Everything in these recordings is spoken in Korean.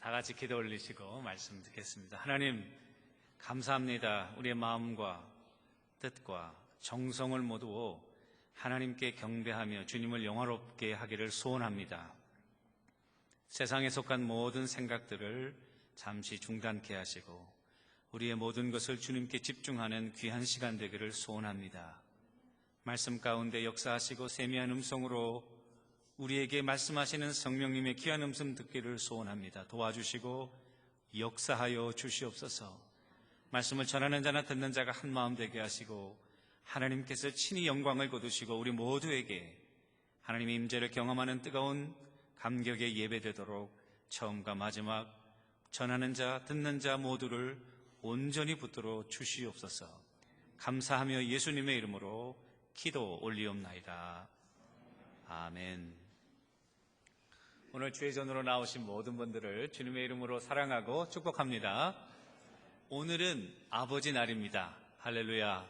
다 같이 기도 올리시고 말씀 듣겠습니다. 하나님, 감사합니다. 우리의 마음과 뜻과 정성을 모두 하나님께 경배하며 주님을 영화롭게 하기를 소원합니다. 세상에 속한 모든 생각들을 잠시 중단케 하시고 우리의 모든 것을 주님께 집중하는 귀한 시간 되기를 소원합니다. 말씀 가운데 역사하시고 세미한 음성으로 우리에게 말씀하시는 성령님의 귀한 음성 듣기를 소원합니다. 도와주시고 역사하여 주시옵소서. 말씀을 전하는 자나 듣는 자가 한 마음 되게 하시고 하나님께서 친히 영광을 거두시고 우리 모두에게 하나님의 임재를 경험하는 뜨거운 감격의 예배되도록 처음과 마지막 전하는 자 듣는 자 모두를 온전히 붙들어 주시옵소서. 감사하며 예수님의 이름으로 기도 올리옵나이다. 아멘. 오늘 주의 전으로 나오신 모든 분들을 주님의 이름으로 사랑하고 축복합니다. 오늘은 아버지 날입니다. 할렐루야.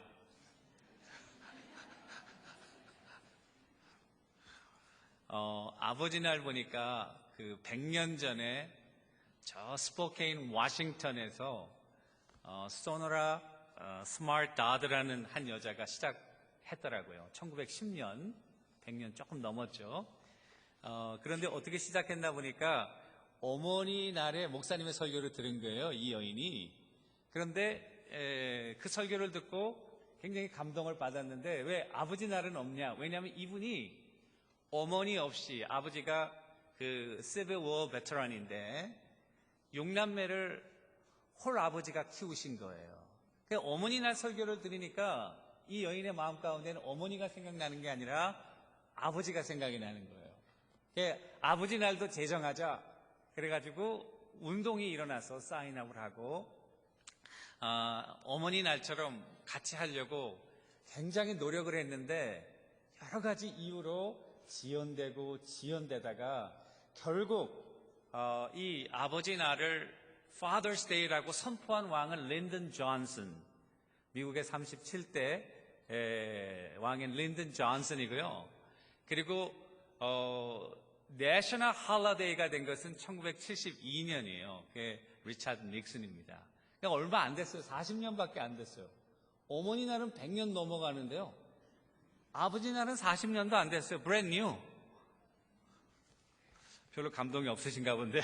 아버지 날 보니까 그 100년 전에 저 스포케인 워싱턴에서 소노라 스마트 다드라는 한 여자가 시작했더라고요. 1910년, 100년 조금 넘었죠. 그런데 어떻게 시작했나 보니까 어머니 날에 목사님의 설교를 들은 거예요, 이 여인이. 그런데 그 설교를 듣고 굉장히 감동을 받았는데 왜 아버지 날은 없냐? 왜냐하면 이분이 어머니 없이, 아버지가 그 시빌 워 베테랑인데 6남매를 홀 아버지가 키우신 거예요. 그러니까 어머니 날 설교를 들으니까 이 여인의 마음 가운데는 어머니가 생각나는 게 아니라 아버지가 생각이 나는 거예요. 아버지 날도 제정하자 그래가지고 운동이 일어나서 사인업을 하고 어머니 날처럼 같이 하려고 굉장히 노력을 했는데 여러 가지 이유로 지연되다가 결국 이 아버지 날을 Father's Day라고 선포한 왕은 린든 존슨, 미국의 37대 왕인 린든 존슨이고요. 그리고 내셔널 홀리데이가 된 것은 1972년이에요. 그게 리차드 닉슨입니다. 그러니까 얼마 안 됐어요. 40년밖에 안 됐어요. 어머니 날은 100년 넘어가는데요. 아버지 날은 40년도 안 됐어요. 브랜드 뉴. 별로 감동이 없으신가 본데.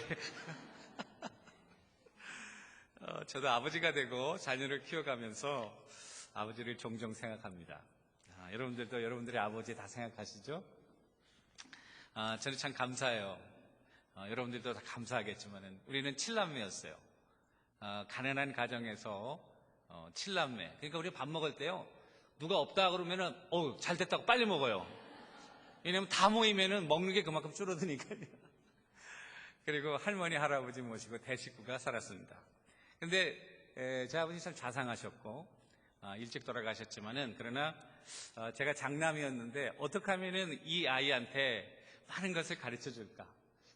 저도 아버지가 되고 자녀를 키워가면서 아버지를 종종 생각합니다. 여러분들도 여러분들의 아버지 다 생각하시죠? 저는 참 감사해요. 여러분들도 다 감사하겠지만 우리는 7남매였어요. 가난한 가정에서 7남매. 그러니까 우리 밥 먹을 때요, 누가 없다 그러면은 잘 됐다고 빨리 먹어요. 왜냐면 다 모이면은 먹는 게 그만큼 줄어드니까요. 그리고 할머니 할아버지 모시고 대식구가 살았습니다. 근데 제 아버지 참 자상하셨고 일찍 돌아가셨지만은 그러나 제가 장남이었는데 어떻게 하면은 이 아이한테 많은 것을 가르쳐 줄까,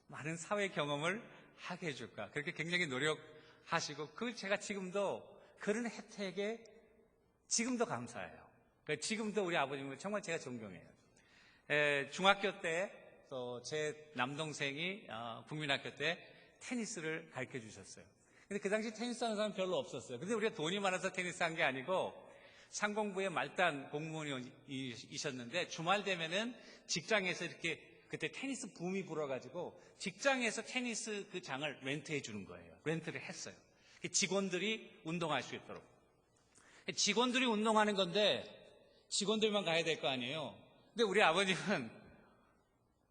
많은 사회 경험을 하게 해줄까, 그렇게 굉장히 노력하시고 제가 지금도 그런 혜택에 지금도 감사해요. 지금도 우리 아버님을 정말 제가 존경해요. 중학교 때 또 제 남동생이 국민학교 때 테니스를 가르쳐 주셨어요. 근데 그 당시 테니스 하는 사람 별로 없었어요. 근데 우리가 돈이 많아서 테니스 한 게 아니고 상공부의 말단 공무원이셨는데 주말 되면은 직장에서 이렇게, 그때 테니스 붐이 불어가지고 직장에서 테니스 그 장을 렌트해 주는 거예요. 렌트를 했어요. 직원들이 운동할 수 있도록. 직원들이 운동하는 건데 직원들만 가야 될 거 아니에요. 근데 우리 아버님은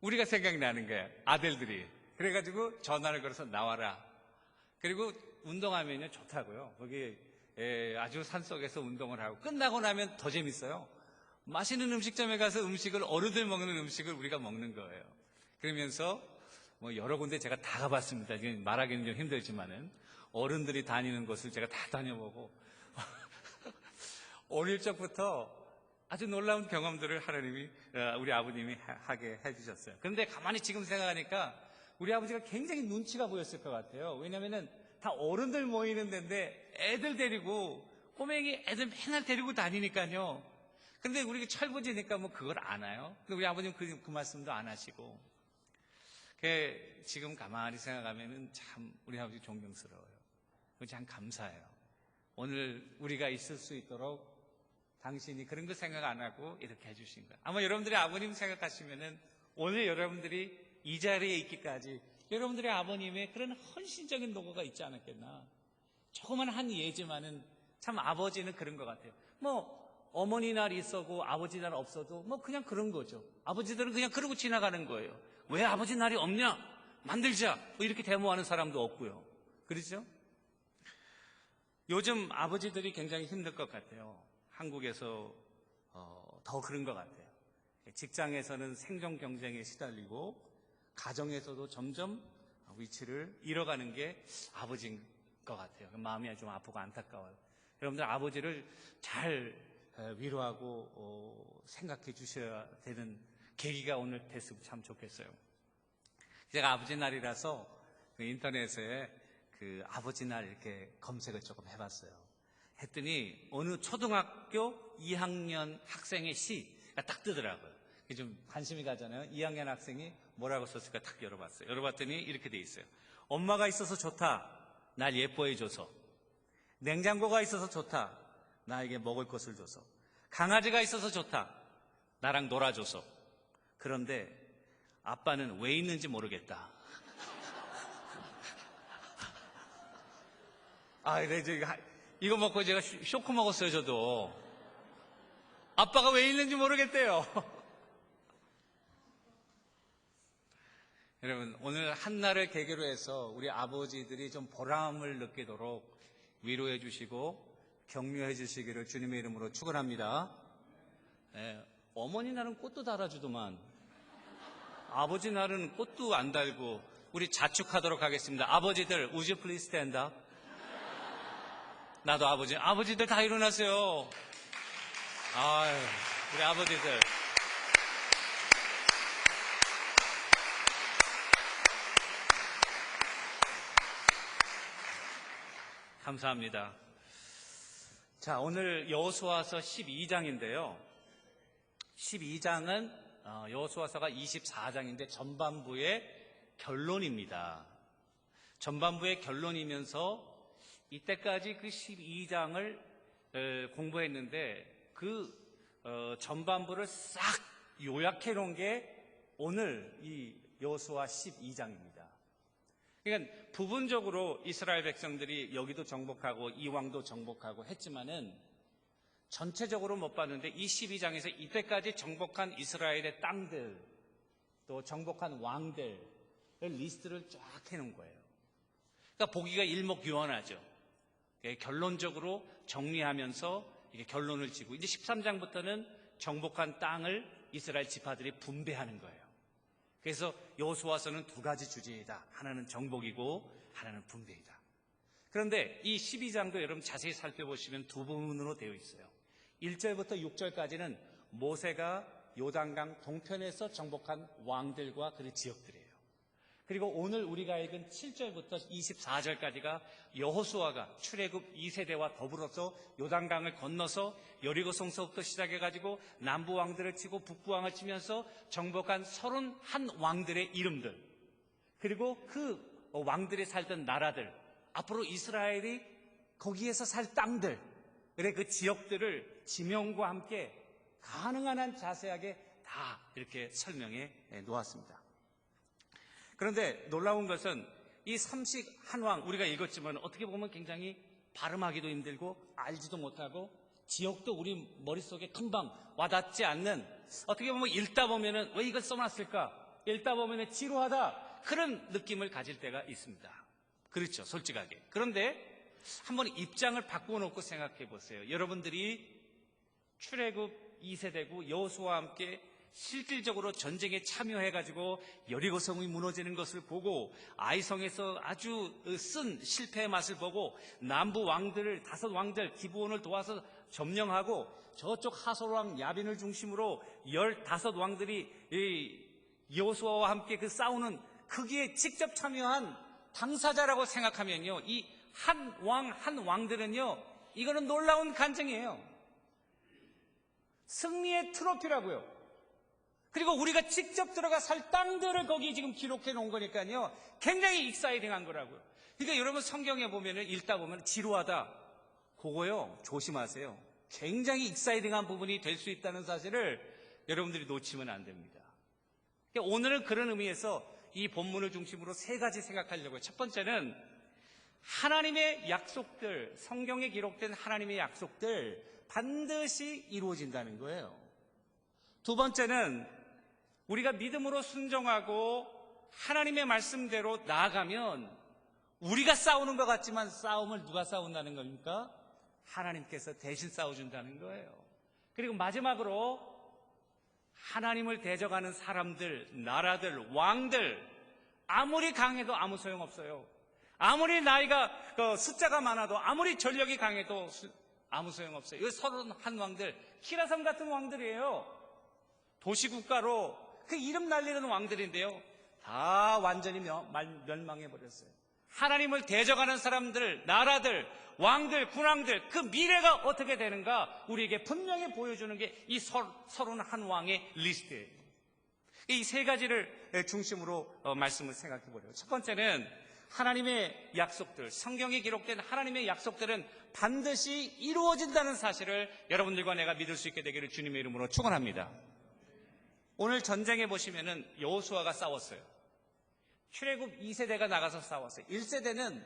우리가 생각이 나는 거예요. 아들들이. 그래가지고 전화를 걸어서 나와라. 그리고 운동하면요 좋다고요. 거기 아주 산속에서 운동을 하고 끝나고 나면 더 재밌어요. 맛있는 음식점에 가서 어른들 먹는 음식을 우리가 먹는 거예요. 그러면서 여러 군데 제가 다 가봤습니다. 말하기는 좀 힘들지만은 어른들이 다니는 곳을 제가 다 다녀보고 어릴 적부터 아주 놀라운 경험들을 하나님이, 우리 아버님이 하게 해주셨어요. 그런데 가만히 지금 생각하니까 우리 아버지가 굉장히 눈치가 보였을 것 같아요. 왜냐면은 다 어른들 모이는 데인데 애들 데리고, 꼬맹이 애들 맨날 데리고 다니니까요. 근데 우리가 철부지니까 그걸 안 해요. 근데 우리 아버님 그 말씀도 안 하시고. 지금 가만히 생각하면 참 우리 아버지 존경스러워요. 참 감사해요. 오늘 우리가 있을 수 있도록 당신이 그런 거 생각 안 하고 이렇게 해주신 거예요. 아마 여러분들이 아버님 생각하시면은 오늘 여러분들이 이 자리에 있기까지 여러분들의 아버님의 그런 헌신적인 노고가 있지 않았겠나. 조그만 한 예지만은 참 아버지는 그런 것 같아요. 뭐 어머니 날이 있어도 아버지 날 없어도 뭐 그냥 그런 거죠. 아버지들은 그냥 그러고 지나가는 거예요. 왜 아버지 날이 없냐? 만들자. 뭐 이렇게 데모하는 사람도 없고요. 그렇죠? 요즘 아버지들이 굉장히 힘들 것 같아요. 한국에서 더 그런 것 같아요. 직장에서는 생존 경쟁에 시달리고 가정에서도 점점 위치를 잃어가는 게 아버지인 것 같아요. 마음이 좀 아프고 안타까워요. 여러분들 아버지를 잘 위로하고 생각해 주셔야 되는 계기가 오늘 됐으면 참 좋겠어요. 제가 아버지 날이라서 인터넷에 그 아버지 날 이렇게 검색을 조금 해봤어요. 했더니 어느 초등학교 2학년 학생의 시가 딱 뜨더라고요. 좀 관심이 가잖아요. 2학년 학생이 뭐라고 썼을까 딱 열어봤어요. 열어봤더니 이렇게 돼 있어요. 엄마가 있어서 좋다. 날 예뻐해줘서. 냉장고가 있어서 좋다. 나에게 먹을 것을 줘서. 강아지가 있어서 좋다. 나랑 놀아줘서. 그런데 아빠는 왜 있는지 모르겠다. 이거 먹고 제가 쇼크 먹었어요, 저도. 아빠가 왜 있는지 모르겠대요. 여러분, 오늘 한날을 계기로 해서 우리 아버지들이 좀 보람을 느끼도록 위로해 주시고 격려해 주시기를 주님의 이름으로 축원합니다. 어머니 날은 꽃도 달아주더만 아버지 날은 꽃도 안 달고 우리 자축하도록 하겠습니다. 아버지들, would you please stand up? 나도 아버지들 다 일어나세요. 아유, 우리 아버지들. 감사합니다. 자, 오늘 여호수아서 12장인데요. 12장은 여호수아서가 24장인데 전반부의 결론입니다. 전반부의 결론이면서 이때까지 그 12장을 공부했는데 그 전반부를 싹 요약해 놓은 게 오늘 이 여호수아 12장입니다. 그러니까 부분적으로 이스라엘 백성들이 여기도 정복하고 이 왕도 정복하고 했지만은 전체적으로 못 봤는데 이 12장에서 이때까지 정복한 이스라엘의 땅들 또 정복한 왕들 리스트를 쫙 해놓은 거예요. 그러니까 보기가 일목요연하죠. 결론적으로 정리하면서 이게 결론을 지고 이제 13장부터는 정복한 땅을 이스라엘 지파들이 분배하는 거예요. 그래서 여호수아서는 두 가지 주제이다. 하나는 정복이고 하나는 분배이다. 그런데 이 12장도 여러분 자세히 살펴보시면 두 부분으로 되어 있어요. 1절부터 6절까지는 모세가 요단강 동편에서 정복한 왕들과 그 지역들이에요. 그리고 오늘 우리가 읽은 7절부터 24절까지가 여호수아가 출애굽 2세대와 더불어서 요단강을 건너서 여리고성서부터 시작해가지고 남부 왕들을 치고 북부 왕을 치면서 정복한 31 왕들의 이름들, 그리고 그 왕들이 살던 나라들, 앞으로 이스라엘이 거기에서 살 땅들, 그 지역들을 지명과 함께 가능한 한 자세하게 다 이렇게 설명해 놓았습니다. 그런데 놀라운 것은 이 31왕 우리가 읽었지만 어떻게 보면 굉장히 발음하기도 힘들고 알지도 못하고 지역도 우리 머릿속에 금방 와닿지 않는, 어떻게 보면 읽다 보면은 왜 이걸 써놨을까, 읽다 보면은 지루하다, 그런 느낌을 가질 때가 있습니다. 그렇죠, 솔직하게. 그런데 한번 입장을 바꿔놓고 생각해 보세요. 여러분들이 출애굽 2세대고 여호수아와 함께 실질적으로 전쟁에 참여해가지고 여리고성이 무너지는 것을 보고 아이성에서 아주 쓴 실패의 맛을 보고 남부 왕들을 5 왕들 기브온을 도와서 점령하고 저쪽 하솔왕 야빈을 중심으로 15 왕들이 여호수아와 함께 그 싸우는 거기에 직접 참여한 당사자라고 생각하면요, 이 한 왕 한 왕들은요, 이거는 놀라운 간증이에요. 승리의 트로피라고요. 그리고 우리가 직접 들어가 살 땅들을 거기 지금 기록해 놓은 거니까요. 굉장히 익사이딩한 거라고요. 그러니까 여러분 성경에 보면은 읽다 보면 지루하다. 그거요. 조심하세요. 굉장히 익사이딩한 부분이 될 수 있다는 사실을 여러분들이 놓치면 안 됩니다. 그러니까 오늘은 그런 의미에서 이 본문을 중심으로 세 가지 생각하려고요. 첫 번째는 하나님의 약속들, 성경에 기록된 하나님의 약속들 반드시 이루어진다는 거예요. 두 번째는 우리가 믿음으로 순종하고 하나님의 말씀대로 나아가면 우리가 싸우는 것 같지만 싸움을 누가 싸운다는 겁니까? 하나님께서 대신 싸워준다는 거예요. 그리고 마지막으로 하나님을 대적하는 사람들, 나라들, 왕들 아무리 강해도 아무 소용없어요. 아무리 나이가 숫자가 많아도 아무리 전력이 강해도 아무 소용없어요. 이 31왕들 키라섬 같은 왕들이에요. 도시국가로 그 이름 날리는 왕들인데요. 다 완전히 멸망해버렸어요. 하나님을 대적하는 사람들, 나라들, 왕들, 군왕들 그 미래가 어떻게 되는가 우리에게 분명히 보여주는 게 이 31왕의 리스트예요. 이 세 가지를 중심으로 말씀을 생각해 보려고. 첫 번째는 하나님의 약속들, 성경에 기록된 하나님의 약속들은 반드시 이루어진다는 사실을 여러분들과 내가 믿을 수 있게 되기를 주님의 이름으로 축원합니다. 오늘 전쟁에 보시면은 여호수아가 싸웠어요. 출애굽 2세대가 나가서 싸웠어요. 1세대는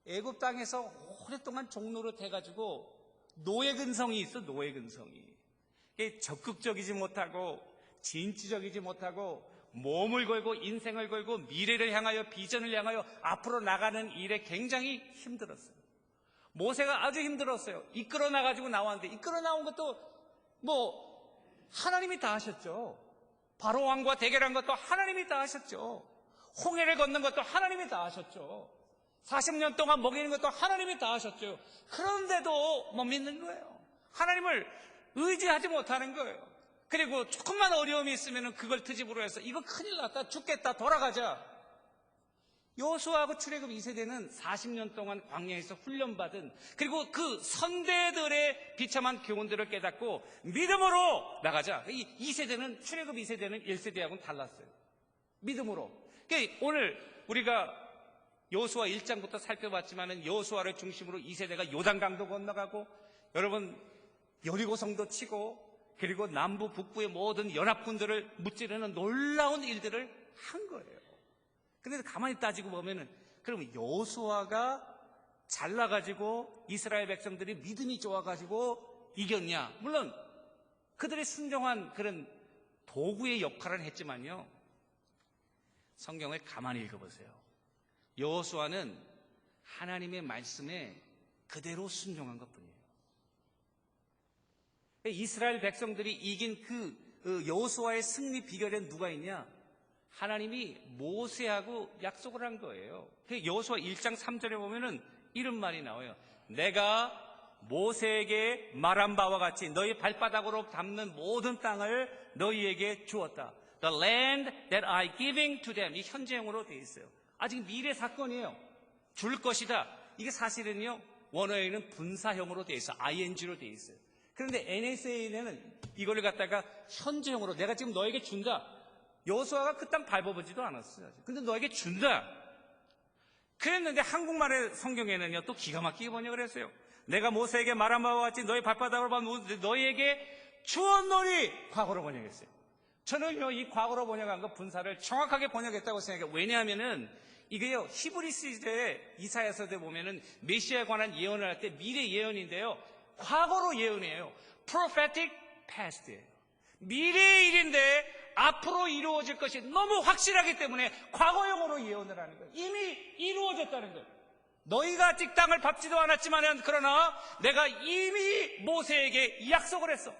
애굽 땅에서 오랫동안 종노릇 해가지고 노예근성이 있어. 노예근성이 적극적이지 못하고 진취적이지 못하고 몸을 걸고 인생을 걸고 미래를 향하여 비전을 향하여 앞으로 나가는 일에 굉장히 힘들었어요. 모세가 아주 힘들었어요. 이끌어 나가지고 나왔는데 이끌어 나온 것도 하나님이 다 하셨죠. 바로 왕과 대결한 것도 하나님이 다 하셨죠. 홍해를 걷는 것도 하나님이 다 하셨죠. 40년 동안 먹이는 것도 하나님이 다 하셨죠. 그런데도 못 믿는 거예요. 하나님을 의지하지 못하는 거예요. 그리고 조금만 어려움이 있으면 그걸 트집으로 해서 이거 큰일 났다, 죽겠다, 돌아가자. 여호수아하고 출애굽 2세대는 40년 동안 광야에서 훈련받은, 그리고 그 선대들의 비참한 교훈들을 깨닫고 믿음으로 나가자. 이 2세대는, 출애굽 2세대는 1세대하고는 달랐어요. 믿음으로. 그러니까 오늘 우리가 여호수아 1장부터 살펴봤지만은 여호수아를 중심으로 2세대가 요단강도 건너가고, 여러분 여리고성도 치고, 그리고 남부 북부의 모든 연합군들을 무찌르는 놀라운 일들을 한 거예요. 그런데 가만히 따지고 보면은, 그러면 여호수아가 잘나가지고 이스라엘 백성들이 믿음이 좋아가지고 이겼냐? 물론 그들이 순종한 그런 도구의 역할을 했지만요, 성경을 가만히 읽어보세요. 여호수아는 하나님의 말씀에 그대로 순종한 것뿐이에요. 이스라엘 백성들이 이긴 그 여호수아의 승리 비결엔 누가 있냐? 하나님이 모세하고 약속을 한 거예요. 여호수아 1장 3절에 보면은 이런 말이 나와요. 내가 모세에게 말한 바와 같이 너희 발바닥으로 밟는 모든 땅을 너희에게 주었다. The land that I giving to them. 이 현재형으로 되어 있어요. 아직 미래 사건이에요. 줄 것이다. 이게 사실은요, 원어에는 분사형으로 되어 있어요. ing로 되어 있어요. 그런데 NSA에는 이걸 갖다가 현재형으로 내가 지금 너에게 준다. 여호수아가 그 땅 밟아보지도 않았어요. 근데 너에게 준다. 그랬는데 한국말의 성경에는요, 또 기가 막히게 번역을 했어요. 내가 모세에게 말한 바와 같이 너희 발바닥으로 밟는 너희에게 주었노니, 과거로 번역했어요. 저는요, 이 과거로 번역한 거 분사를 정확하게 번역했다고 생각해요. 왜냐하면은 이게요, 히브리 시대에 이사야서에 보면은 메시아에 관한 예언을 할 때 미래 예언인데요, 과거로 예언해요. prophetic past예요. 미래의 일인데 앞으로 이루어질 것이 너무 확실하기 때문에 과거형으로 예언을 하는 거예요. 이미 이루어졌다는 거예요. 너희가 아직 땅을 밟지도 않았지만 그러나 내가 이미 모세에게 약속을 했어.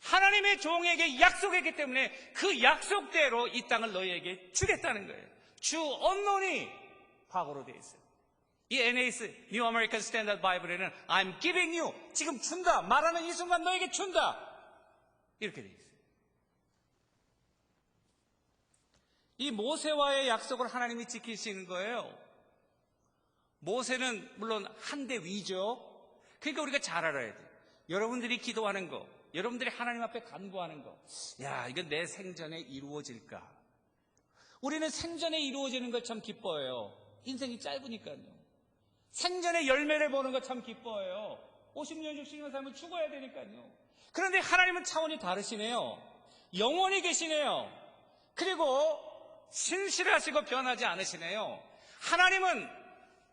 하나님의 종에게 약속했기 때문에 그 약속대로 이 땅을 너희에게 주겠다는 거예요. 주 언론이 과거로 되어 있어요. 이 NAS, New American Standard Bible에는 I'm giving you, 지금 준다, 말하는 이 순간 너에게 준다, 이렇게 되어 있어요. 이 모세와의 약속을 하나님이 지키시는 거예요. 모세는 물론 한 대 위죠. 그러니까 우리가 잘 알아야 돼요. 여러분들이 기도하는 거, 여러분들이 하나님 앞에 간구하는 거, 야, 이건 내 생전에 이루어질까? 우리는 생전에 이루어지는 걸 참 기뻐해요. 인생이 짧으니까요. 생전에 열매를 보는 거 참 기뻐해요. 50년, 60년 살면 죽어야 되니까요. 그런데 하나님은 차원이 다르시네요. 영원히 계시네요. 그리고 신실하시고 변하지 않으시네요. 하나님은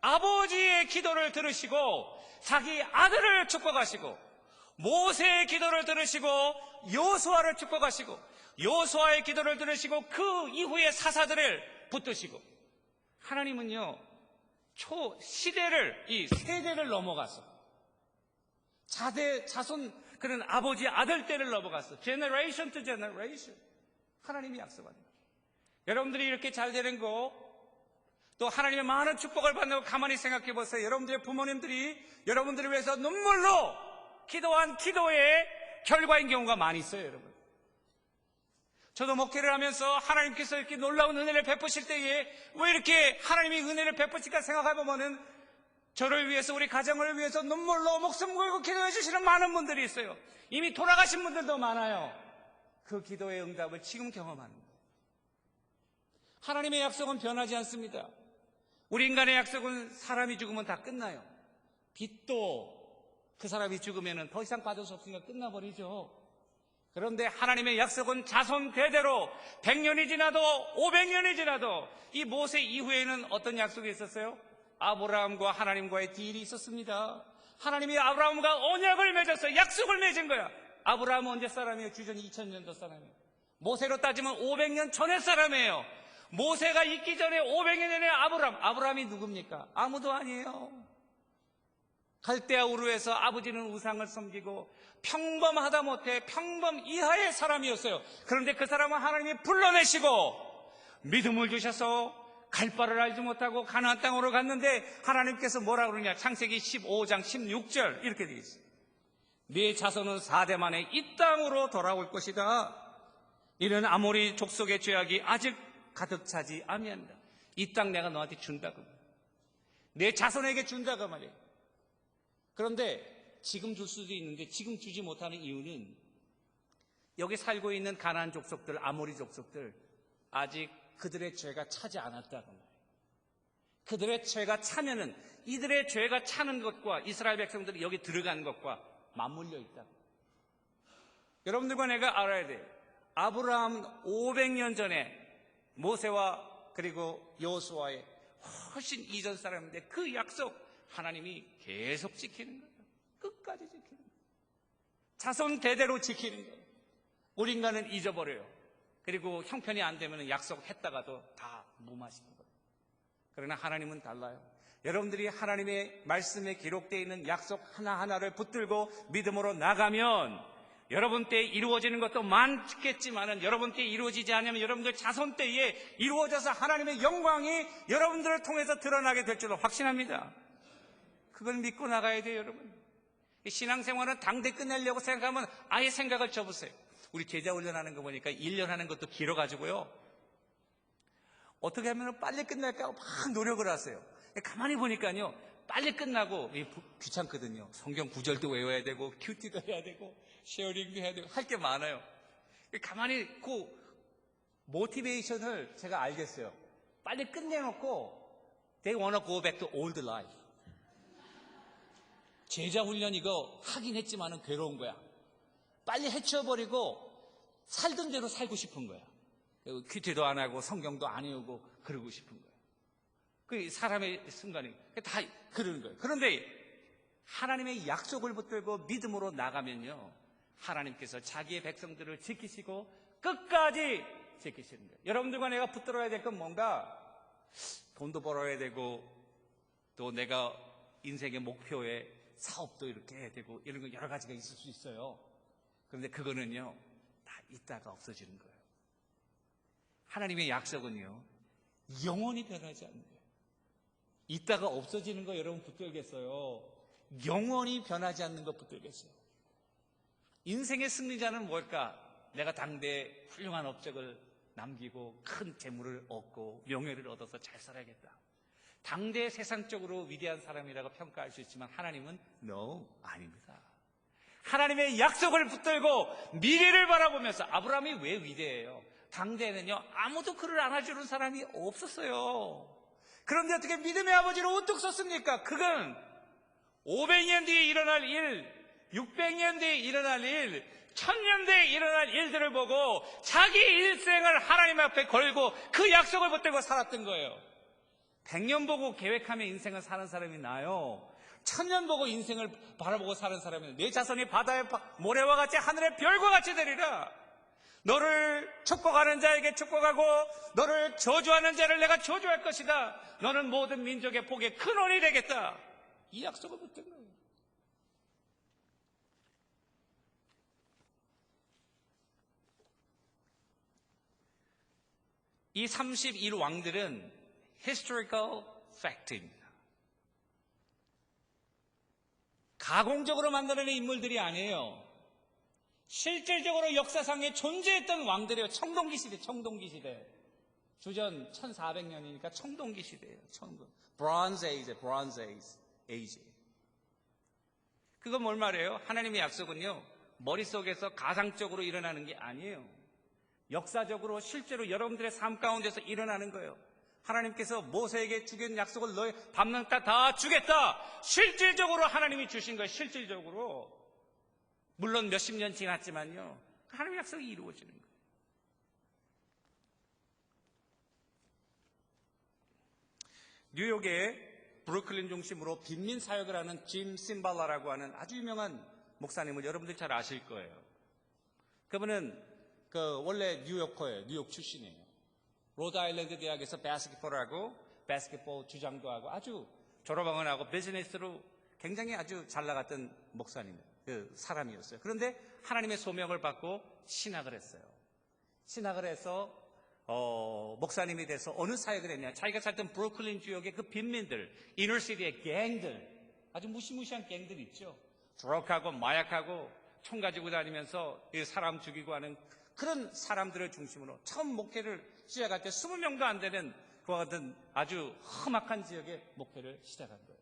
아버지의 기도를 들으시고 자기 아들을 축복하시고, 모세의 기도를 들으시고 여호수아를 축복하시고, 여호수아의 기도를 들으시고 그 이후의 사사들을 붙드시고, 하나님은요 시대를, 이 세대를 넘어가서 자손, 그런 아버지 아들 때를 넘어가서 generation to generation 하나님이 약속하는 거예요. 여러분들이 이렇게 잘 되는 거, 또 하나님의 많은 축복을 받는 거 가만히 생각해 보세요. 여러분들의 부모님들이 여러분들을 위해서 눈물로 기도한 기도의 결과인 경우가 많이 있어요, 여러분. 저도 목회를 하면서 하나님께서 이렇게 놀라운 은혜를 베푸실 때에 왜 이렇게 하나님이 은혜를 베푸실까 생각해보면은 저를 위해서, 우리 가정을 위해서 눈물로 목숨 걸고 기도해 주시는 많은 분들이 있어요. 이미 돌아가신 분들도 많아요. 그 기도의 응답을 지금 경험하는 거예요. 하나님의 약속은 변하지 않습니다. 우리 인간의 약속은 사람이 죽으면 다 끝나요. 빚도 그 사람이 죽으면 더 이상 받을 수 없으니까 끝나버리죠. 그런데 하나님의 약속은 자손 대대로 100년이 지나도 500년이 지나도, 이 모세 이후에는 어떤 약속이 있었어요? 아브라함과 하나님과의 딜이 있었습니다. 하나님이 아브라함과 언약을 맺었어요. 약속을 맺은 거야. 아브라함은 언제 사람이에요? 주전 2000년도 사람이에요. 모세로 따지면 500년 전의 사람이에요. 모세가 있기 전에 500년 전에 아브라함이 누굽니까? 아무도 아니에요. 갈대아 우르에서 아버지는 우상을 섬기고 평범하다 못해 평범 이하의 사람이었어요. 그런데 그 사람은 하나님이 불러내시고 믿음을 주셔서 갈 바를 알지 못하고 가나안 땅으로 갔는데, 하나님께서 뭐라 그러냐? 창세기 15장 16절 이렇게 되어 있어요. 네 자손은 4대 만에 이 땅으로 돌아올 것이다. 이는 아모리 족속의 죄악이 아직 가득 차지 아니한다. 이 땅 내가 너한테 준다고, 내 자손에게 준다고 말이에요. 그런데 지금 줄 수도 있는데 지금 주지 못하는 이유는, 여기 살고 있는 가나안 족속들, 아모리 족속들, 아직 그들의 죄가 차지 않았다고 말이에요. 그들의 죄가 차면은 이들의 죄가 차는 것과 이스라엘 백성들이 여기 들어가는 것과 맞물려 있다고. 여러분들과 내가 알아야 돼요. 아브라함 500년 전에 모세와 그리고 여호수아의 훨씬 이전 사람인데, 그 약속 하나님이 계속 지키는 거예요. 끝까지 지키는 거예요. 자손 대대로 지키는 거예요. 우리 인간은 잊어버려요. 그리고 형편이 안 되면 약속했다가도 다 무마시는 거예요. 그러나 하나님은 달라요. 여러분들이 하나님의 말씀에 기록되어 있는 약속 하나하나를 붙들고 믿음으로 나가면, 여러분 때에 이루어지는 것도 많겠지만은 여러분 때에 이루어지지 않으면 여러분들 자손 때에 이루어져서 하나님의 영광이 여러분들을 통해서 드러나게 될 줄로 확신합니다. 그걸 믿고 나가야 돼요, 여러분. 신앙생활은 당대 끝내려고 생각하면 아예 생각을 접으세요. 우리 제자 훈련하는 거 보니까 1년 하는 것도 길어가지고요, 어떻게 하면 빨리 끝날까 막 노력을 하세요. 가만히 보니까요, 빨리 끝나고 귀찮거든요. 성경 구절도 외워야 되고 큐티도 해야 되고 쉐어링도 해야 되고 할 게 많아요. 가만히 그 모티베이션을 제가 알겠어요. 빨리 끝내놓고 They wanna go back to old life. 제자 훈련 이거 하긴 했지만은 괴로운 거야. 빨리 해치워버리고 살던 대로 살고 싶은 거야. 큐티도 안 하고 성경도 안 외우고 그러고 싶은 거야. 그 사람의 순간이 다 그러는 거예요. 그런데 하나님의 약속을 붙들고 믿음으로 나가면요, 하나님께서 자기의 백성들을 지키시고 끝까지 지키시는 거예요. 여러분들과 내가 붙들어야 될 건 뭔가, 돈도 벌어야 되고 또 내가 인생의 목표에 사업도 이렇게 해야 되고 이런 거 여러 가지가 있을 수 있어요. 그런데 그거는요 다 있다가 없어지는 거예요. 하나님의 약속은요 영원히 변하지 않는 거예요. 있다가 없어지는 거 여러분 붙들겠어요? 영원히 변하지 않는 거 붙들겠어요? 인생의 승리자는 뭘까? 내가 당대에 훌륭한 업적을 남기고 큰 재물을 얻고 명예를 얻어서 잘 살아야겠다. 당대 세상적으로 위대한 사람이라고 평가할 수 있지만 하나님은 No, 아닙니다. 하나님의 약속을 붙들고 미래를 바라보면서. 아브라함이 왜 위대해요? 당대에는요, 아무도 그를 안아주는 사람이 없었어요. 그런데 어떻게 믿음의 아버지로 우뚝 섰습니까? 그건 500년 뒤에 일어날 일, 600년 뒤에 일어날 일, 1000년 뒤에 일어날 일들을 보고 자기 일생을 하나님 앞에 걸고 그 약속을 붙들고 살았던 거예요. 100년 보고 계획하며 인생을 사는 사람이 나요, 1000년 보고 인생을 바라보고 사는 사람이 내 자손이 바다의 모래와 같이 하늘의 별과 같이 되리라. 너를 축복하는 자에게 축복하고 너를 저주하는 자를 내가 저주할 것이다. 너는 모든 민족의 복의 근원이 되겠다. 이 약속을 붙든 거예요. 이 31왕들은 historical fact입니다. 가공적으로 만들어낸 인물들이 아니에요. 실질적으로 역사상에 존재했던 왕들이에요. 청동기 시대. 주전 1400년이니까 청동기 시대예요. Bronze Age. 그건 뭘 말해요? 하나님의 약속은요, 머릿속에서 가상적으로 일어나는 게 아니에요. 역사적으로 실제로 여러분들의 삶 가운데서 일어나는 거예요. 하나님께서 모세에게 주긴 약속을 너희 밟는 땅 다 주겠다. 실질적으로 하나님이 주신 거예요. 실질적으로. 물론 몇십 년 지났지만요, 하나님의 약속이 이루어지는 거예요. 뉴욕의 브루클린 중심으로 빈민 사역을 하는 짐 심발라라고 하는 아주 유명한 목사님을 여러분들 잘 아실 거예요. 그분은 원래 뉴요커예요. 뉴욕 출신이에요. 로드아일랜드 대학에서 바스켓볼 주장도 하고 아주 졸업학원 하고 비즈니스로 굉장히 아주 잘 나갔던 목사님, 사람이었어요. 그런데 하나님의 소명을 받고 신학을 했어요. 신학을 해서 목사님이 돼서 어느 사역을 했냐? 자기가 살던 브루클린 지역의 그 빈민들, 이너시티의 갱들, 아주 무시무시한 갱들 있죠. 드럭하고 마약하고 총 가지고 다니면서 사람 죽이고 하는 그런 사람들을 중심으로 처음 목회를 시작할 때 20명도 안 되는 그와 같은 아주 험악한 지역의 목회를 시작한 거예요.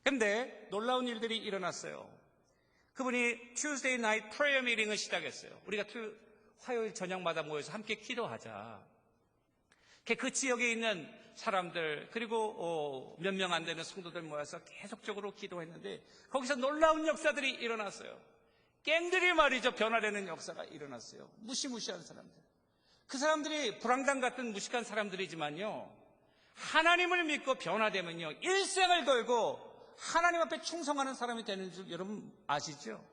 그런데 놀라운 일들이 일어났어요. 그분이 Tuesday Night Prayer Meeting을 시작했어요. 우리가 화요일 저녁마다 모여서 함께 기도하자. 그 지역에 있는 사람들 그리고 몇 명 안 되는 성도들 모여서 계속적으로 기도했는데 거기서 놀라운 역사들이 일어났어요. 갱들이 말이죠, 변화되는 역사가 일어났어요. 무시무시한 사람들. 그 사람들이 불황당 같은 무식한 사람들이지만요, 하나님을 믿고 변화되면요, 일생을 걸고 하나님 앞에 충성하는 사람이 되는 줄 여러분 아시죠?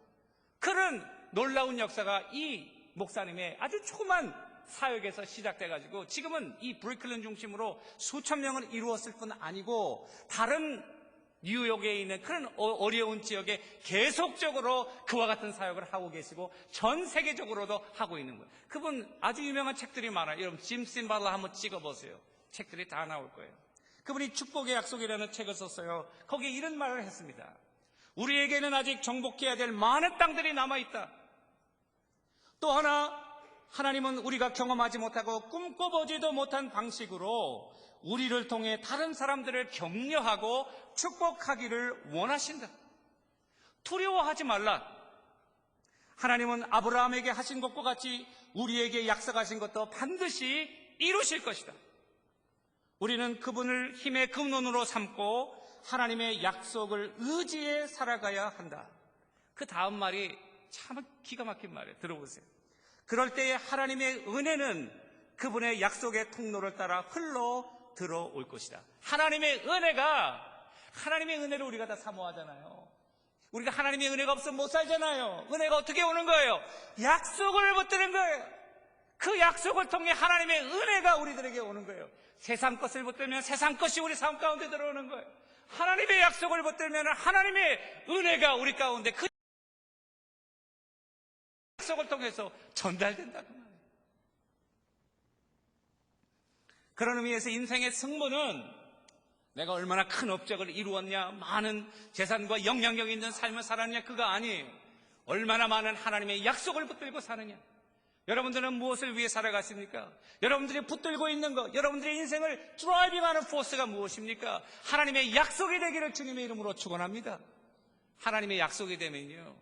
그런 놀라운 역사가 이 목사님의 아주 조그만 사역에서 시작돼가지고 지금은 이 브루클린 중심으로 수천 명을 이루었을 뿐 아니고 다른 뉴욕에 있는 그런 어려운 지역에 계속적으로 그와 같은 사역을 하고 계시고 전 세계적으로도 하고 있는 거예요. 그분 아주 유명한 책들이 많아요. 여러분 짐 심발라 한번 찍어보세요. 책들이 다 나올 거예요. 그분이 축복의 약속이라는 책을 썼어요. 거기에 이런 말을 했습니다. 우리에게는 아직 정복해야 될 많은 땅들이 남아있다. 또 하나, 하나님은 우리가 경험하지 못하고 꿈꿔보지도 못한 방식으로 우리를 통해 다른 사람들을 격려하고 축복하기를 원하신다. 두려워하지 말라. 하나님은 아브라함에게 하신 것과 같이 우리에게 약속하신 것도 반드시 이루실 것이다. 우리는 그분을 힘의 근원으로 삼고 하나님의 약속을 의지해 살아가야 한다. 그 다음 말이 참 기가 막힌 말이에요. 들어보세요. 그럴 때에 하나님의 은혜는 그분의 약속의 통로를 따라 흘러 들어올 것이다. 하나님의 은혜를 우리가 다 사모하잖아요. 우리가 하나님의 은혜가 없으면 못 살잖아요. 은혜가 어떻게 오는 거예요? 약속을 붙드는 거예요. 그 약속을 통해 하나님의 은혜가 우리들에게 오는 거예요. 세상 것을 붙들면 세상 것이 우리 삶 가운데 들어오는 거예요. 하나님의 약속을 붙들면 하나님의 은혜가 우리 가운데 그 약속을 통해서 전달된다고 말해요. 그런 의미에서 인생의 승부는 내가 얼마나 큰 업적을 이루었냐, 많은 재산과 영향력 있는 삶을 살았냐, 그가 아니에요. 얼마나 많은 하나님의 약속을 붙들고 사느냐. 여러분들은 무엇을 위해 살아가십니까? 여러분들이 붙들고 있는 것, 여러분들의 인생을 드라이빙하는 포스가 무엇입니까? 하나님의 약속이 되기를 주님의 이름으로 축원합니다. 하나님의 약속이 되면요,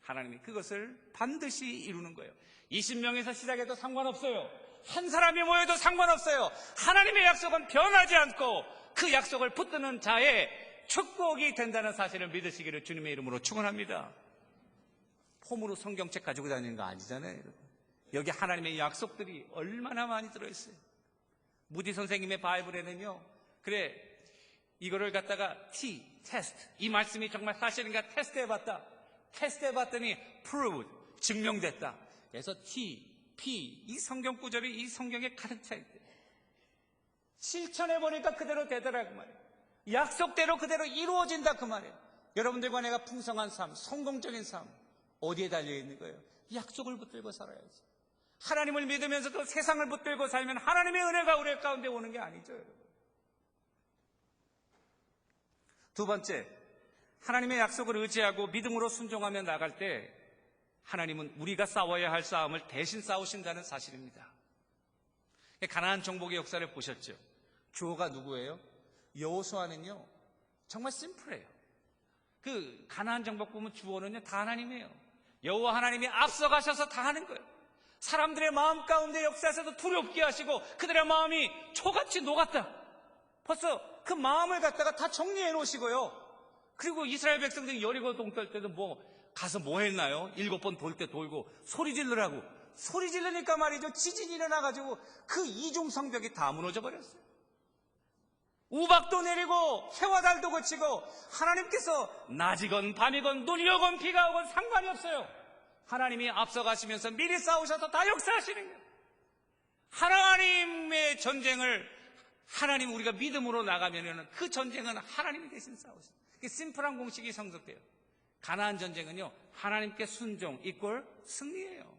하나님이 그것을 반드시 이루는 거예요. 20명에서 시작해도 상관없어요. 한 사람이 모여도 상관없어요. 하나님의 약속은 변하지 않고 그 약속을 붙드는 자의 축복이 된다는 사실을 믿으시기를 주님의 이름으로 축원합니다. 폼으로 성경책 가지고 다니는 거 아니잖아요, 여러분. 여기 하나님의 약속들이 얼마나 많이 들어있어요. 무디 선생님의 바이블에는요, 그래, 이거를 갖다가 테스트, 이 말씀이 정말 사실인가 테스트해봤다. 테스트해봤더니 proved, 증명됐다. 그래서 이 성경 구절이 이 성경에 가득 차 있대요. 실천해보니까 그대로 되더라 그 말이에요. 약속대로 그대로 이루어진다 그 말이에요. 여러분들과 내가 풍성한 삶, 성공적인 삶 어디에 달려있는 거예요? 약속을 붙들고 살아야지. 하나님을 믿으면서도 세상을 붙들고 살면 하나님의 은혜가 우리 가운데 오는 게 아니죠, 여러분. 두 번째, 하나님의 약속을 의지하고 믿음으로 순종하며 나갈 때 하나님은 우리가 싸워야 할 싸움을 대신 싸우신다는 사실입니다. 가나안 정복의 역사를 보셨죠? 주어가 누구예요? 여호수아는요, 정말 심플해요. 그 가나안 정복 보면 주어는요 다 하나님이에요. 여호와 하나님이 앞서가셔서 다 하는 거예요. 사람들의 마음 가운데 역사에서도 두렵게 하시고 그들의 마음이 초같이 녹았다. 벌써 그 마음을 갖다가 다 정리해 놓으시고요. 그리고 이스라엘 백성들이 여리고 동떨 때도 가서 뭐 했나요? 7번 돌 때 돌고 소리 지르라고. 소리 지르니까 말이죠, 지진이 일어나가지고 그 이중 성벽이 다 무너져 버렸어요. 우박도 내리고 해와 달도 거치고 하나님께서 낮이건 밤이건 눈이 오건 비가 오건 상관이 없어요. 하나님이 앞서가시면서 미리 싸우셔서 다 역사하시는 거예요. 하나님의 전쟁을 하나님 우리가 믿음으로 나가면 그 전쟁은 하나님이 대신 싸우세요. 심플한 공식이 성립돼요. 가나안 전쟁은요, 하나님께 순종 이꼴 승리예요.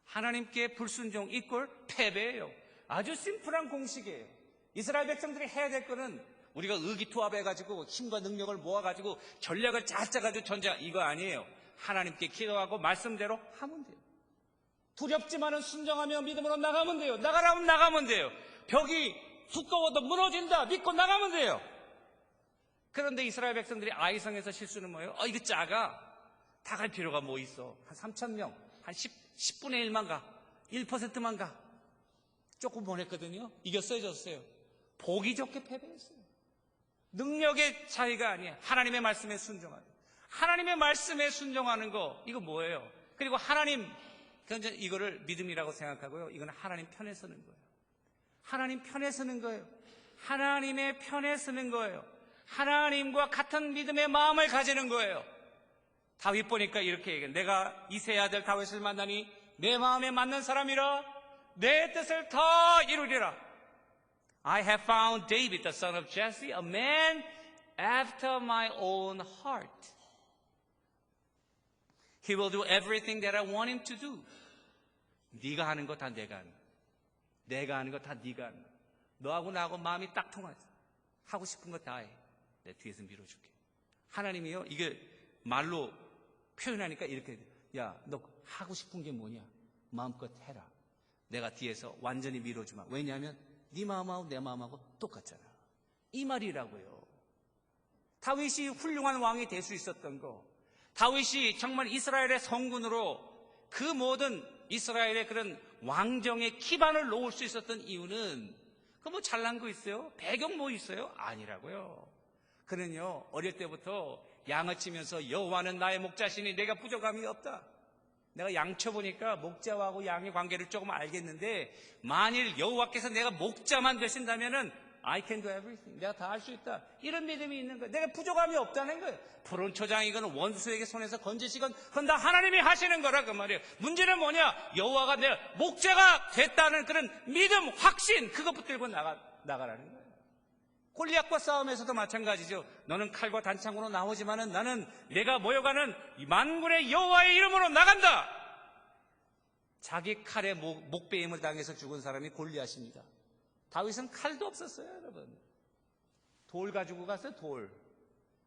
하나님께 불순종 이꼴 패배예요. 아주 심플한 공식이에요. 이스라엘 백성들이 해야 될 거는 우리가 의기투합해가지고 힘과 능력을 모아가지고 전략을 잘 짜가지고 전쟁, 이거 아니에요. 하나님께 기도하고 말씀대로 하면 돼요. 두렵지만은 순종하며 믿음으로 나가면 돼요. 나가라면 나가면 돼요. 벽이 두꺼워도 무너진다 믿고 나가면 돼요. 그런데 이스라엘 백성들이 아이성에서 실수는 뭐예요? 이거 작아. 다 갈 필요가 뭐 있어. 한 3,000명, 한 10분의 1만 가. 1%만 가. 조금 보냈거든요. 이겼어요, 졌어요? 보기 좋게 패배했어요. 능력의 차이가 아니에요. 하나님의 말씀에 순종하는. 하나님의 말씀에 순종하는 거, 이거 뭐예요? 그리고 하나님, 이거를 믿음이라고 생각하고요. 이건 하나님 편에 서는 거예요. 하나님 편에 서는 거예요. 하나님의 편에 서는 거예요. 하나님과 같은 믿음의 마음을 가지는 거예요. 다윗 보니까 이렇게 얘기해요. 내가 이새의 아들 다윗을 만나니 내 마음에 맞는 사람이라 내 뜻을 다 이루리라. I have found David, the son of Jesse, a man after my own heart. He will do everything that I want him to do. 네가 하는 거 다 내가 하는 거. 내가 하는 거 다 네가 하는 거. 너하고 나하고 마음이 딱 통하지. 하고 싶은 거 다 해. 내 뒤에서 밀어줄게. 하나님이요, 이게 말로 표현하니까 이렇게 돼. 야, 너 하고 싶은 게 뭐냐? 마음껏 해라. 내가 뒤에서 완전히 밀어주마. 왜냐하면 네 마음하고 내 마음하고 똑같잖아. 이 말이라고요. 다윗이 훌륭한 왕이 될 수 있었던 거, 다윗이 정말 이스라엘의 성군으로 그 모든 이스라엘의 그런 왕정의 기반을 놓을 수 있었던 이유는 그 뭐 잘난 거 있어요? 배경 뭐 있어요? 아니라고요. 그는요, 어릴 때부터 양을 치면서 여호와는 나의 목자시니 내가 부족함이 없다. 내가 양 쳐보니까 목자하고 양의 관계를 조금 알겠는데 만일 여호와께서 내가 목자만 되신다면은 I can do everything. 내가 다 할 수 있다. 이런 믿음이 있는 거예요. 내가 부족함이 없다는 거예요. 푸른 초장이건 원수에게 손에서 건지시건 그건 다 하나님이 하시는 거라 그 말이에요. 문제는 뭐냐? 여호와가 내가 목자가 됐다는 그런 믿음, 확신, 그거 붙들고 나가라는 거예요. 골리앗과 싸움에서도 마찬가지죠. 너는 칼과 단창으로 나오지만은 나는 내가 모여가는 만군의 여호와의 이름으로 나간다. 자기 칼에 목베임을 당해서 죽은 사람이 골리앗입니다. 다윗은 칼도 없었어요, 여러분. 돌 가지고 갔어요, 돌.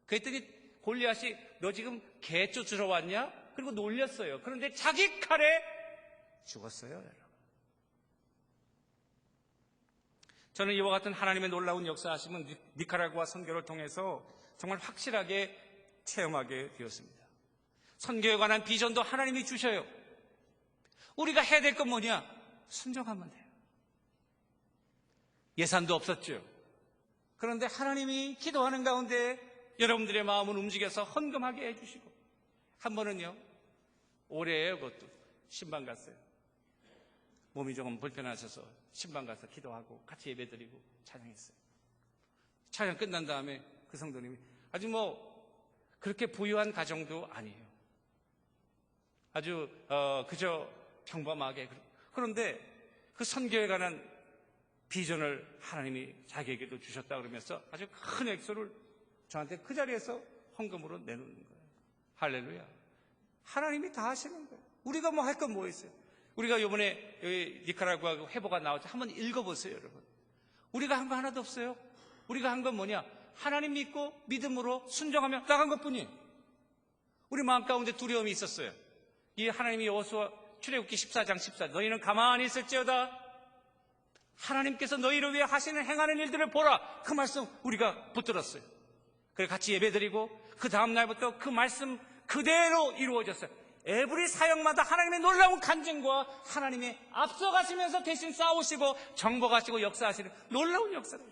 그랬더니 골리앗이 너 지금 개 쫓으러 왔냐? 그리고 놀렸어요. 그런데 자기 칼에 죽었어요, 여러분. 저는 이와 같은 하나님의 놀라운 역사하심은 니카라구아 선교를 통해서 정말 확실하게 체험하게 되었습니다. 선교에 관한 비전도 하나님이 주셔요. 우리가 해야 될 건 뭐냐? 순종하면 돼요. 예산도 없었죠. 그런데 하나님이 기도하는 가운데 여러분들의 마음을 움직여서 헌금하게 해주시고, 한 번은요, 올해에요, 그것도 신방 갔어요. 몸이 조금 불편하셔서 신방 가서 기도하고 같이 예배드리고 찬양했어요. 찬양 끝난 다음에 그 성도님이 아주 그렇게 부유한 가정도 아니에요. 아주 그저 평범하게. 그런데 그 선교에 관한 비전을 하나님이 자기에게도 주셨다 그러면서 아주 큰 액수를 저한테 그 자리에서 헌금으로 내놓는 거예요. 할렐루야. 하나님이 다 하시는 거예요. 우리가 할 건 뭐 있어요? 우리가 이번에 니카라구아 회보가 나왔죠. 한번 읽어보세요, 여러분. 우리가 한 거 하나도 없어요. 우리가 한 건 뭐냐? 하나님 믿고 믿음으로 순종하며 나간 것뿐이에요. 우리 마음 가운데 두려움이 있었어요. 이 하나님이 여호수아 출애굽기 14장 14, 너희는 가만히 있을지어다. 하나님께서 너희를 위해 하시는 행하는 일들을 보라. 그 말씀 우리가 붙들었어요. 그래서 같이 예배드리고 그 다음 날부터 그 말씀 그대로 이루어졌어요. 에브리 사역마다 하나님의 놀라운 간증과 하나님이 앞서가시면서 대신 싸우시고 정복하시고 역사하시는 놀라운 역사를,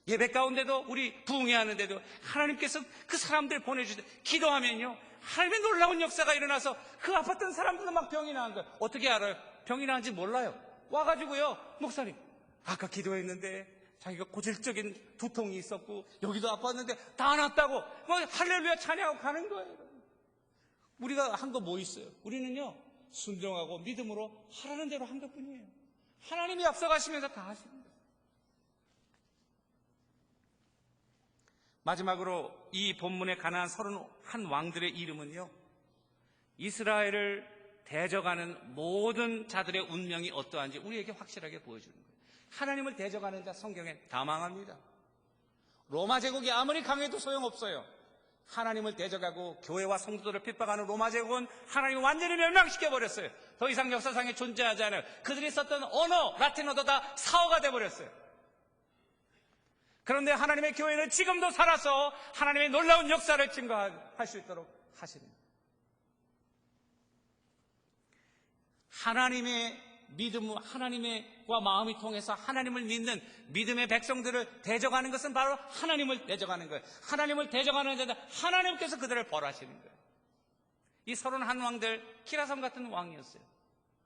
예배 가운데도 우리 부흥회하는데도 하나님께서 그 사람들 보내주실 때 기도하면요, 하나님의 놀라운 역사가 일어나서 그 아팠던 사람들도 막 병이 나은 거예요. 어떻게 알아요? 병이 나은지 몰라요. 와가지고요, 목사님 아까 기도했는데 자기가 고질적인 두통이 있었고 여기도 아팠는데 다 낫다고 할렐루야 찬양하고 가는 거예요. 우리가 한 거 뭐 있어요? 우리는요, 순종하고 믿음으로 하라는 대로 한 것뿐이에요. 하나님이 앞서가시면서 다 하시는 거예요. 마지막으로 이 본문에 가나안 31 왕들의 이름은요, 이스라엘을 대적하는 모든 자들의 운명이 어떠한지 우리에게 확실하게 보여주는 거예요. 하나님을 대적하는 자 성경에 다 망합니다. 로마 제국이 아무리 강해도 소용없어요. 하나님을 대적하고 교회와 성도들을 핍박하는 로마 제국은 하나님을 완전히 멸망시켜버렸어요. 더 이상 역사상에 존재하지 않아요. 그들이 썼던 언어, 라틴어도 다 사어가 돼버렸어요. 그런데 하나님의 교회는 지금도 살아서 하나님의 놀라운 역사를 증거할 수 있도록 하시는 거예요. 하나님의 믿음, 하나님과 마음이 통해서 하나님을 믿는 믿음의 백성들을 대적하는 것은 바로 하나님을 대적하는 거예요. 하나님을 대적하는 데다 하나님께서 그들을 벌하시는 거예요. 이 31 왕들, 키라삼 같은 왕이었어요.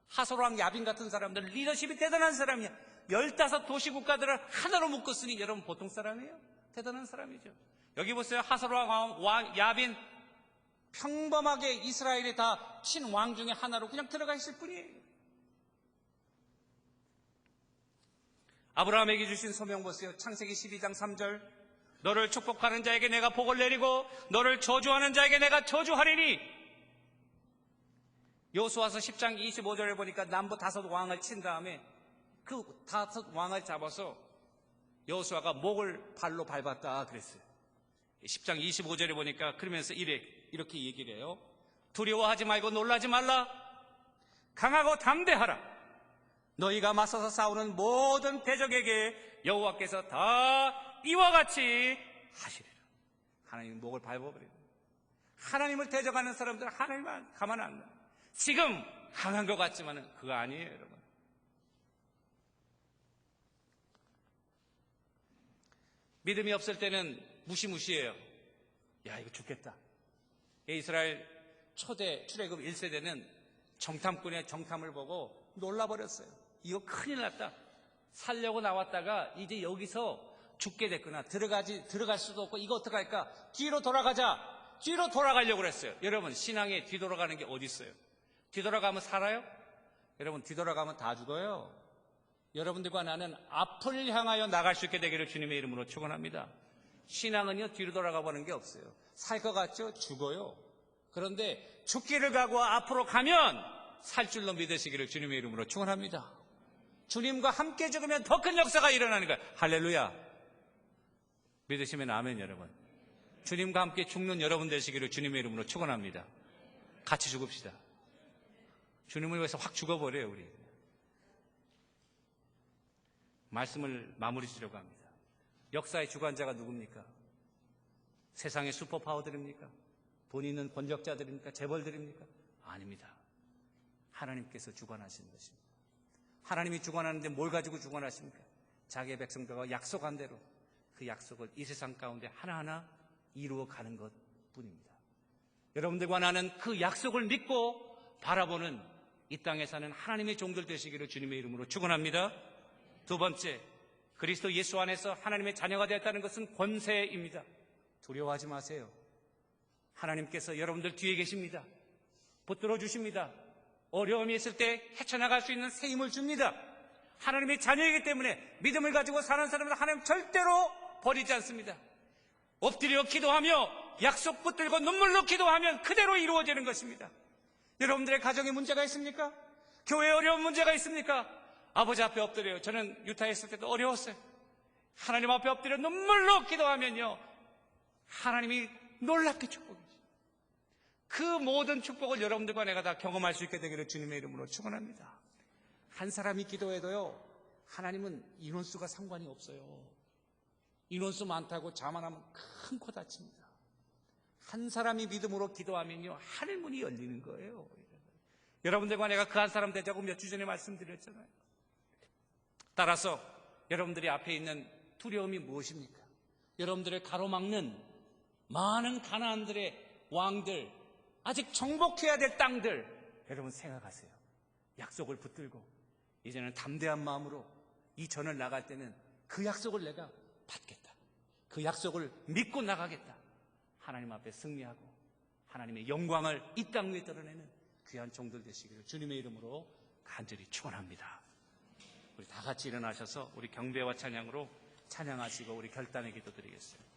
하솔왕 야빈 같은 사람들, 리더십이 대단한 사람이야. 15도시 국가들을 하나로 묶었으니 여러분 보통 사람이에요? 대단한 사람이죠. 여기 보세요. 하솔왕 야빈, 평범하게 이스라엘이 다 친 왕 중에 하나로 그냥 들어가 있을 뿐이에요. 아브라함에게 주신 소명 보세요. 창세기 12장 3절, 너를 축복하는 자에게 내가 복을 내리고 너를 저주하는 자에게 내가 저주하리니. 여호수아서 10장 25절에 보니까 남부 5 왕을 친 다음에 그 5 왕을 잡아서 여호수아가 목을 발로 밟았다 그랬어요. 10장 25절에 보니까 그러면서 이렇게 얘기를 해요. 두려워하지 말고 놀라지 말라. 강하고 담대하라. 너희가 맞서서 싸우는 모든 대적에게 여호와께서 다 이와 같이 하시리라. 하나님 목을 밟아버리는, 하나님을 대적하는 사람들은 하나님만 가만 안 놔. 지금 강한 것 같지만은 그거 아니에요, 여러분. 믿음이 없을 때는 무시무시해요. 야, 이거 죽겠다. 이스라엘 초대 출애굽 1세대는 정탐꾼의 정탐을 보고 놀라버렸어요. 이거 큰일 났다. 살려고 나왔다가 이제 여기서 죽게 됐구나. 들어갈 수도 없고 이거 어떡할까? 뒤로 돌아가자. 뒤로 돌아가려고 그랬어요. 여러분, 신앙에 뒤돌아가는 게 어디 있어요? 뒤돌아가면 살아요? 여러분, 뒤돌아가면 다 죽어요. 여러분들과 나는 앞을 향하여 나갈 수 있게 되기를 주님의 이름으로 축원합니다. 신앙은요, 뒤로 돌아가 보는 게 없어요. 살 것 같죠? 죽어요. 그런데 죽기를 각오하고 앞으로 가면 살 줄로 믿으시기를 주님의 이름으로 축원합니다. 주님과 함께 죽으면 더 큰 역사가 일어나는 거예요. 할렐루야. 믿으시면 아멘. 여러분, 주님과 함께 죽는 여러분 되시기를 주님의 이름으로 축원합니다. 같이 죽읍시다. 주님을 위해서 확 죽어버려요. 우리 말씀을 마무리 지려고 합니다. 역사의 주관자가 누굽니까? 세상의 슈퍼파워들입니까? 돈 있는 권력자들입니까? 재벌들입니까? 아닙니다. 하나님께서 주관하시는 것입니다. 하나님이 주관하는데 뭘 가지고 주관하십니까? 자기의 백성들과 약속한 대로 그 약속을 이 세상 가운데 하나하나 이루어가는 것뿐입니다. 여러분들과 나는 그 약속을 믿고 바라보는 이 땅에 사는 하나님의 종들 되시기를 주님의 이름으로 축원합니다. 두 번째, 그리스도 예수 안에서 하나님의 자녀가 되었다는 것은 권세입니다. 두려워하지 마세요. 하나님께서 여러분들 뒤에 계십니다. 붙들어 주십니다. 어려움이 있을 때 헤쳐나갈 수 있는 새 힘을 줍니다. 하나님의 자녀이기 때문에 믿음을 가지고 사는 사람은 하나님 절대로 버리지 않습니다. 엎드려 기도하며 약속 붙들고 눈물로 기도하면 그대로 이루어지는 것입니다. 여러분들의 가정에 문제가 있습니까? 교회에 어려운 문제가 있습니까? 아버지 앞에 엎드려요. 저는 유타에 있을 때도 어려웠어요. 하나님 앞에 엎드려 눈물로 기도하면요, 하나님이 놀랍게 축복해 주세요. 그 모든 축복을 여러분들과 내가 다 경험할 수 있게 되기를 주님의 이름으로 축원합니다. 한 사람이 기도해도요, 하나님은 인원수가 상관이 없어요. 인원수 많다고 자만하면 큰 코 다칩니다. 한 사람이 믿음으로 기도하면요, 하늘문이 열리는 거예요. 여러분들과 내가 그 한 사람 되자고 몇 주 전에 말씀드렸잖아요. 따라서 여러분들이 앞에 있는 두려움이 무엇입니까? 여러분들을 가로막는 많은 가나안들의 왕들, 아직 정복해야 될 땅들, 여러분 생각하세요. 약속을 붙들고 이제는 담대한 마음으로 이 전을 나갈 때는 그 약속을 내가 받겠다. 그 약속을 믿고 나가겠다. 하나님 앞에 승리하고 하나님의 영광을 이 땅 위에 드러내는 귀한 종들 되시기를 주님의 이름으로 간절히 축원합니다. 우리 다 같이 일어나셔서 우리 경배와 찬양으로 찬양하시고 우리 결단의 기도 드리겠습니다.